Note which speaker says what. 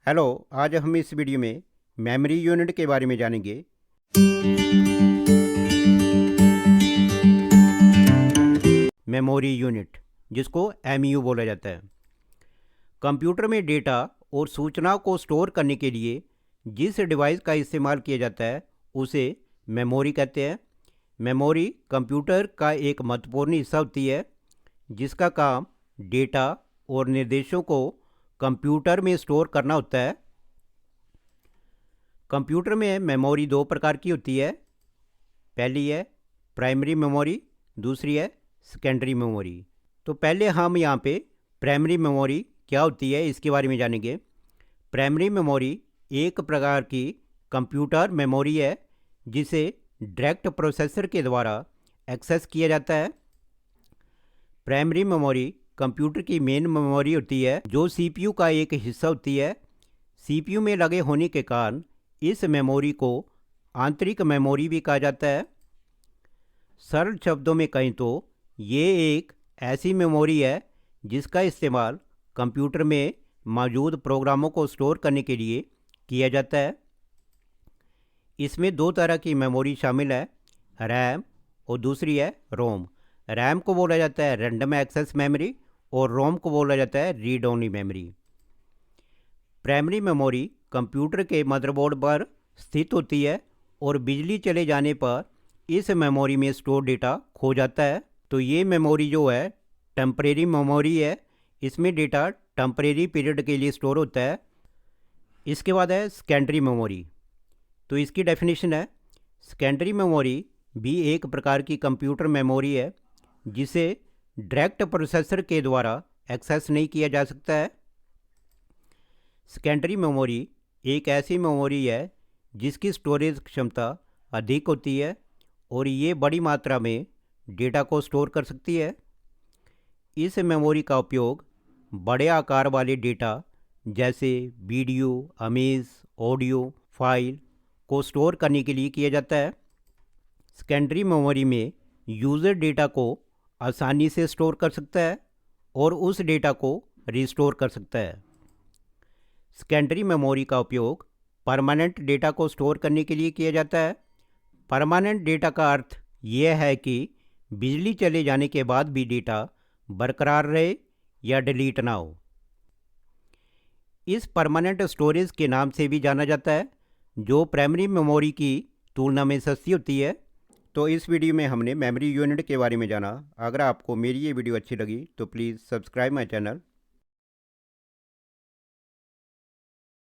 Speaker 1: Hello. आज हम इस वीडियो में मेमोरी यूनिट के बारे में जानेंगे। मेमोरी यूनिट, जिसको एमयू बोला जाता है, कंप्यूटर में डेटा और सूचनाओं को स्टोर करने के लिए जिस डिवाइस का इस्तेमाल किया जाता है उसे मेमोरी कहते हैं। मेमोरी कंप्यूटर का एक महत्वपूर्ण हिस्सा होती है जिसका काम डेटा और निर्देशों को कंप्यूटर में स्टोर करना होता है। कंप्यूटर में मेमोरी दो प्रकार की होती है। पहली है प्राइमरी मेमोरी, दूसरी है सेकेंडरी मेमोरी। तो पहले हम यहाँ पे प्राइमरी मेमोरी क्या होती है इसके बारे में जानेंगे। प्राइमरी मेमोरी एक प्रकार की कंप्यूटर मेमोरी है जिसे डायरेक्ट प्रोसेसर के द्वारा एक्सेस किया जाता है। प्राइमरी मेमोरी कंप्यूटर की मेन मेमोरी होती है जो सीपीयू का एक हिस्सा होती है। सीपीयू में लगे होने के कारण इस मेमोरी को आंतरिक मेमोरी भी कहा जाता है। सरल शब्दों में कहें तो ये एक ऐसी मेमोरी है जिसका इस्तेमाल कंप्यूटर में मौजूद प्रोग्रामों को स्टोर करने के लिए किया जाता है। इसमें दो तरह की मेमोरी शामिल है, रैम और दूसरी है रोम। रैम को बोला जाता है रैंडम एक्सेस मेमोरी और रोम को बोला जाता है read only memory. Primary memory computer के मदरबोर्ड पर स्थित होती है और बिजली चले जाने पर इस मेमोरी में स्टोर डेटा खो जाता है। तो ये मेमोरी जो है टेम्परेरी मेमोरी है, इसमें डेटा टेम्परेरी पीरियड के लिए स्टोर होता है। इसके बाद है सेकेंडरी मेमोरी। तो इसकी डेफिनेशन है, सेकेंडरी मेमोरी भी एक प्रकार की कंप्यूटर मेमोरी है जिसे डायरेक्ट प्रोसेसर के द्वारा एक्सेस नहीं किया जा सकता है। सेकेंडरी मेमोरी एक ऐसी मेमोरी है जिसकी स्टोरेज क्षमता अधिक होती है और ये बड़ी मात्रा में डेटा को स्टोर कर सकती है। इस मेमोरी का उपयोग बड़े आकार वाले डेटा जैसे वीडियो, इमेज, ऑडियो, फाइल को स्टोर करने के लिए किया जाता है। सेकेंडरी मेमोरी में यूज़र डेटा को आसानी से स्टोर कर सकता है और उस डेटा को रिस्टोर कर सकता है। सेकेंडरी मेमोरी का उपयोग परमानेंट डेटा को स्टोर करने के लिए किया जाता है। परमानेंट डेटा का अर्थ यह है कि बिजली चले जाने के बाद भी डेटा बरकरार रहे या डिलीट ना हो। इस परमानेंट स्टोरेज के नाम से भी जाना जाता है, जो प्राइमरी मेमोरी की तुलना में सस्ती होती है। तो इस वीडियो में हमने मेमोरी यूनिट के बारे में जाना। अगर आपको मेरी ये वीडियो अच्छी लगी तो प्लीज़ सब्सक्राइब माय चैनल